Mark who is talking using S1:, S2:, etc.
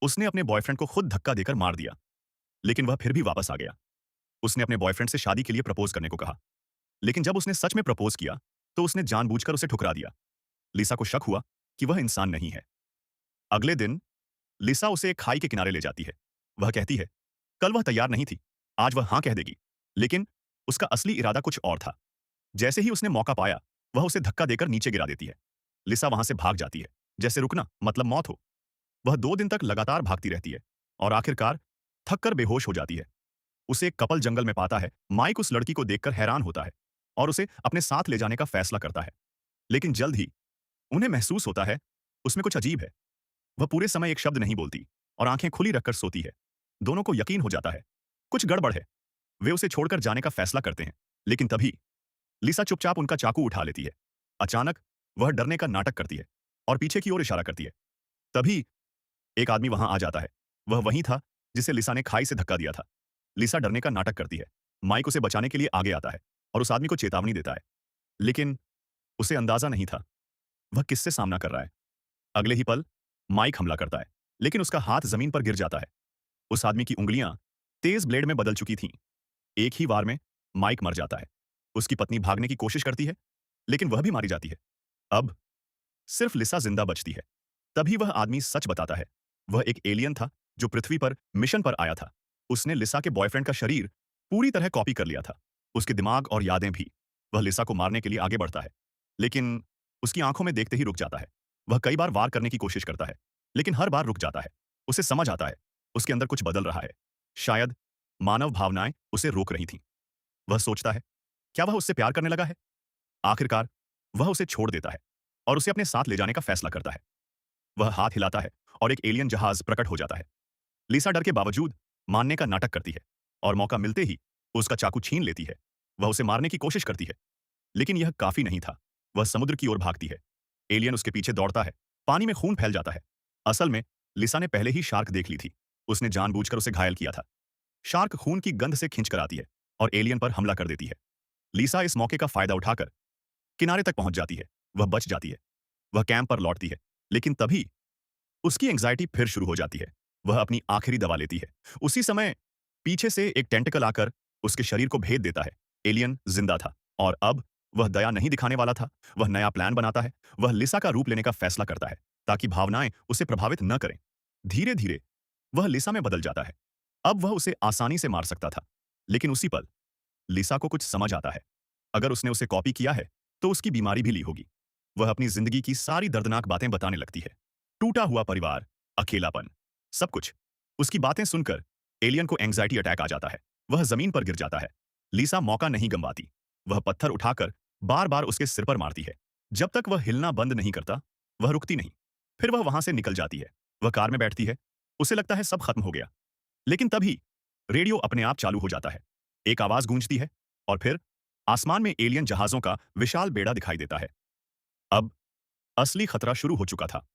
S1: उसने अपने बॉयफ्रेंड को खुद धक्का देकर मार दिया, लेकिन वह फिर भी वापस आ गया। उसने अपने बॉयफ्रेंड से शादी के लिए प्रपोज करने को कहा, लेकिन जब उसने सच में प्रपोज किया, तो उसने जानबूझकर उसे ठुकरा दिया। लिसा को शक हुआ कि वह इंसान नहीं है। अगले दिन लिसा उसे एक खाई के किनारे ले जाती है। वह कहती है, कल वह तैयार नहीं थी, आज वह हाँ कह देगी। लेकिन उसका असली इरादा कुछ और था। जैसे ही उसने मौका पाया, वह उसे धक्का देकर नीचे गिरा देती है। लिसा वहां से भाग जाती है, जैसे रुकना मतलब मौत हो। वह 2 दिन तक लगातार भागती रहती है और आखिरकार थक कर बेहोश हो जाती है। उसे एक कपल जंगल में पाता है। माइक उस लड़की को देखकर हैरान होता है और उसे अपने साथ ले जाने का फैसला करता है। लेकिन जल्द ही उन्हें महसूस होता है, उसमें कुछ अजीब है। वह पूरे समय एक शब्द नहीं बोलती और आंखें खुली रखकर सोती है। दोनों को यकीन हो जाता है, कुछ गड़बड़ है। वे उसे छोड़कर जाने का फैसला करते हैं, लेकिन तभी लिसा चुपचाप उनका चाकू उठा लेती है। अचानक वह डरने का नाटक करती है और पीछे की ओर इशारा करती है। तभी एक आदमी वहां आ जाता है। वह वही था जिसे लिसा ने खाई से धक्का दिया था। लिसा डरने का नाटक करती है। माइक उसे बचाने के लिए आगे आता है और उस आदमी को चेतावनी देता है। लेकिन उसे अंदाजा नहीं था वह किससे सामना कर रहा है। अगले ही पल माइक हमला करता है, लेकिन उसका हाथ जमीन पर गिर जाता है। उस आदमी की उंगलियां तेज ब्लेड में बदल चुकी थीं। एक ही वार में माइक मर जाता है। उसकी पत्नी भागने की कोशिश करती है, लेकिन वह भी मारी जाती है। अब सिर्फ लिसा जिंदा बचती है। तभी वह आदमी सच बताता है। वह एक एलियन था जो पृथ्वी पर मिशन पर आया था। उसने लिसा के बॉयफ्रेंड का शरीर पूरी तरह कॉपी कर लिया था, उसके दिमाग और यादें भी। वह लिसा को मारने के लिए आगे बढ़ता है, लेकिन उसकी आंखों में देखते ही रुक जाता है। वह कई बार वार करने की कोशिश करता है, लेकिन हर बार रुक जाता है। उसे समझ आता है उसके अंदर कुछ बदल रहा है। शायद मानव भावनाएं उसे रोक रही थीं। वह सोचता है, क्या वह उससे प्यार करने लगा है? आखिरकार वह उसे छोड़ देता है और उसे अपने साथ ले जाने का फैसला करता है। वह हाथ हिलाता है और एक एलियन जहाज प्रकट हो जाता है। लिसा डर के बावजूद मानने का नाटक करती है और मौका मिलते ही उसका चाकू छीन लेती है। वह उसे मारने की कोशिश करती है, लेकिन यह काफी नहीं था। वह समुद्र की ओर भागती है। एलियन उसके पीछे दौड़ता है। पानी में खून फैल जाता है। असल में लिसा ने पहले ही शार्क देख ली थी। उसने जानबूझकर उसे घायल किया था। शार्क खून की गंध से खींच कर आती है और एलियन पर हमला कर देती है। लिसा इस मौके का फायदा उठाकर किनारे तक पहुंच जाती है। वह बच जाती है। वह कैंप पर लौटती है, लेकिन तभी उसकी एंग्जाइटी फिर शुरू हो जाती है। वह अपनी आखिरी दवा लेती है। उसी समय पीछे से एक टेंटिकल आकर उसके शरीर को भेद देता है। एलियन जिंदा था और अब वह दया नहीं दिखाने वाला था। वह नया प्लान बनाता है। वह लिसा का रूप लेने का फैसला करता है ताकि भावनाएं उसे प्रभावित न करें। धीरे धीरे वह लिसा में बदल जाता है। अब वह उसे आसानी से मार सकता था, लेकिन उसी पल लिसा को कुछ समझ आता है। अगर उसने उसे कॉपी किया है, तो उसकी बीमारी भी ली होगी। वह अपनी जिंदगी की सारी दर्दनाक बातें बताने लगती है। टूटा हुआ परिवार, अकेलापन, सब कुछ। उसकी बातें सुनकर एलियन को एंग्जाइटी अटैक आ जाता है। वह जमीन पर गिर जाता है। लिसा मौका नहीं गंवाती। वह पत्थर उठाकर बार बार उसके सिर पर मारती है। जब तक वह हिलना बंद नहीं करता, वह रुकती नहीं। फिर वह वहां से निकल जाती है। वह कार में बैठती है। उसे लगता है सब खत्म हो गया। लेकिन तभी रेडियो अपने आप चालू हो जाता है। एक आवाज गूंजती है और फिर आसमान में एलियन जहाजों का विशाल बेड़ा दिखाई देता है। अब असली खतरा शुरू हो चुका था।